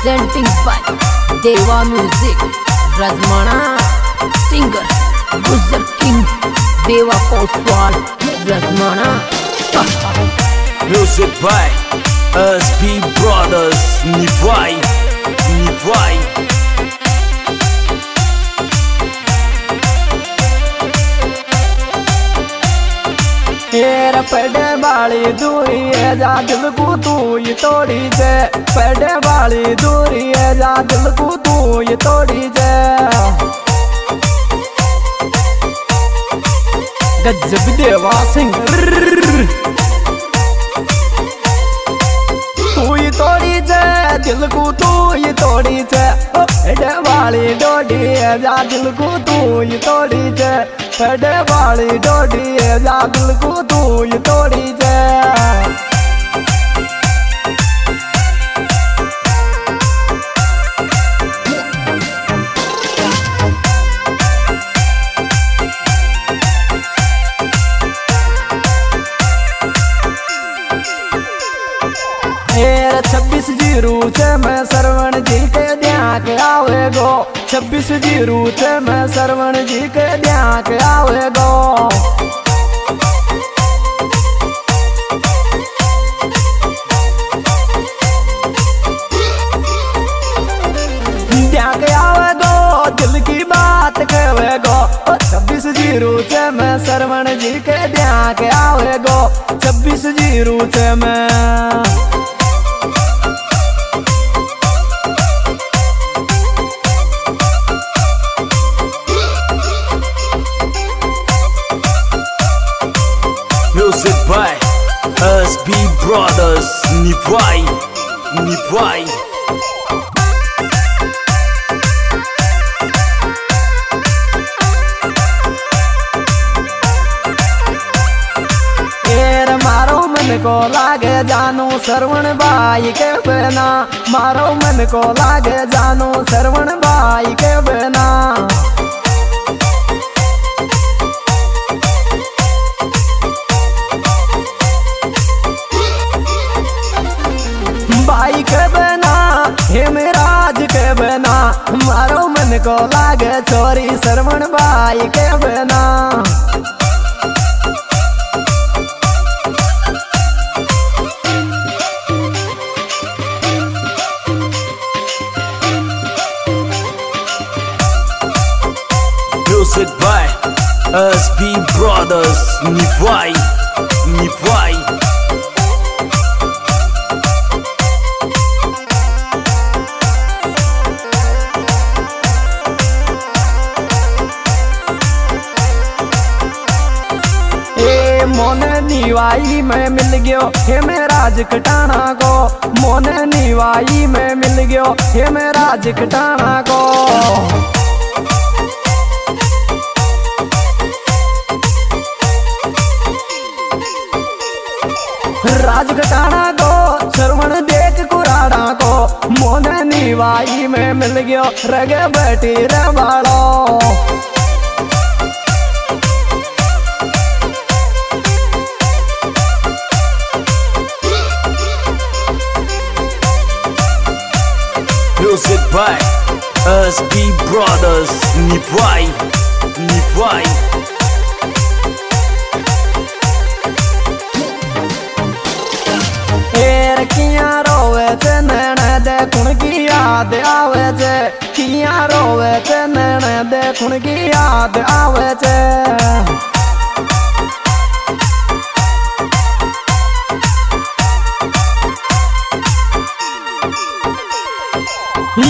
presenting by Deva Music, Rajmana singer, Gujar King, Deva Koswal, Rajmana. Music by SB Brothers, Nivai. तेरा पेड़े वाली दूरी है जा दिल को तू ये तोड़ी जे, पेड़े वाली दूरी है जा दिल को तू ये तोड़ी जे। गजब देवा सिंगर तू ये तोड़ी जे दिल को तू ये तोड़ी जे, पेड़े वाली डोडी है जा दिल को तू ये तोड़ी जे, पेड़े वाली डोडी है जा दिल को तू ये तोड़ी जे। मेरा 26 जीरो से मैं सरवण जी के ध्यान के आवे गो, 26 जीरो से मैं सरवण जी के ध्यान के आवे गो। ध्यान के आवे गो दिल की बात कहे गो, 26 जीरो से मैं सरवण जी के ध्यान के आवे गो, 26 जीरो से मैं। Music by SB Brothers, Nivai. मारो मन को लागे जानू सरवण भाई के बिना, मारो मन को लागे जानू सरवण भाई के बिना। भाई के बिना हेमराज के बिना, मारो मन को लागे छोरी सरवण भाई के बिना। Music by SB Brothers, Nivai. मोने निवाई में मिल गयो हे मैं राज कटाना को, मोने निवाई में मिल गयो हे मैं राज कटाना को। राज कटाना को सरवण देख कुराड़ा को, मोने निवाई में मिल गयो रगे बैठी रे बाड़ो। Music by SB Brothers, Nivai. किया रोवे चे नैने देखुन की याद आवे चे, किया रोवे चे नैने देखुन की याद आवे चे।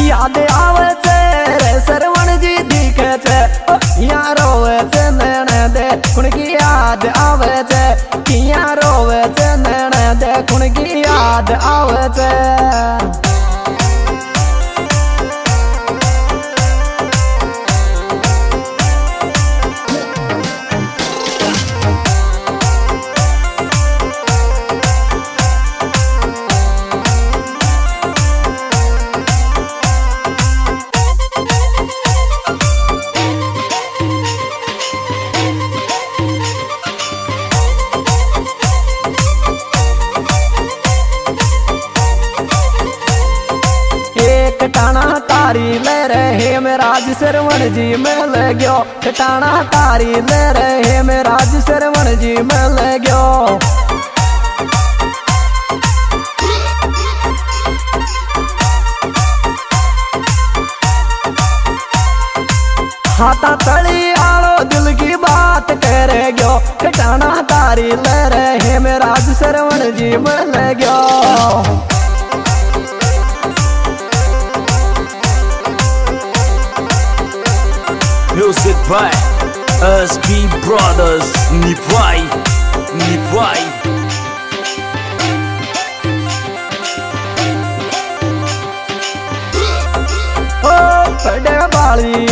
याद आवे चे रे सरवण जी दिखे चे, किया रोवे चे नैने देखुन की याद आवे चे, किया रोवे चे नैने देखुन की याद आवे चे। कटाना तारी ले रहे में राज श्रवण जी मिल गयो, कटाना तारी ले रहे में राज श्रवण जी मिल गयो। हाथा तली आलो दिल की बात कर गयो, कटाना तारी ले रहे में राज श्रवण जी मिल गयो। Music by SB Brothers Nivai, Nivai। पड़े वाली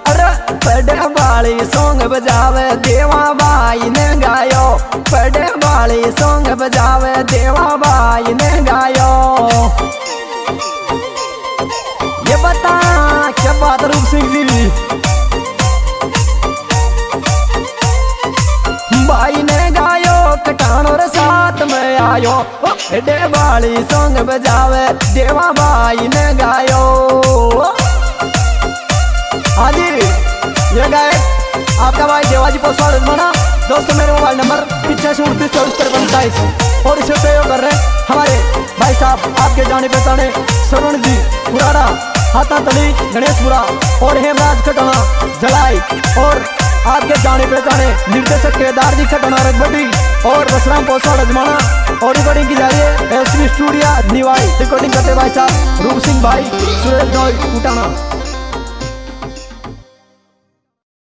अरे पड़े वाली सॉन्ग बजावे देवा बाई ने गायो, पड़े वाली सॉन्ग बजावे देवा बाई ने गायो। ये बता क्या बात रूप सिंह जी भाई ने गायो, कटानो रे साथ में आयो, पड़े वाली सॉन्ग बजावे देवा बाई ने गायो। हाँ जी, ये गायक आपका भाई देवाजी पोस्वाल रजमाना। दोस्तों मेरे मोबाइल नंबर 8529 और इसे सहयोग कर रहे हैं हमारे भाई साहब आपके जाने पहचाने श्रवण जी पुराना, हाथा तली गणेशपुरा और हेमराज खटोना जलाई, और आपके जाने पहचाने निर्देशक केदार जी खटोना रगबड़ी और बसराम पोस्वाल रजमाना। और रिकॉर्डिंग की जा रही है एसबी स्टूडियो निवाई, रिकॉर्डिंग करते भाई साहब रूप सिंह भाई सुरेश उठाना।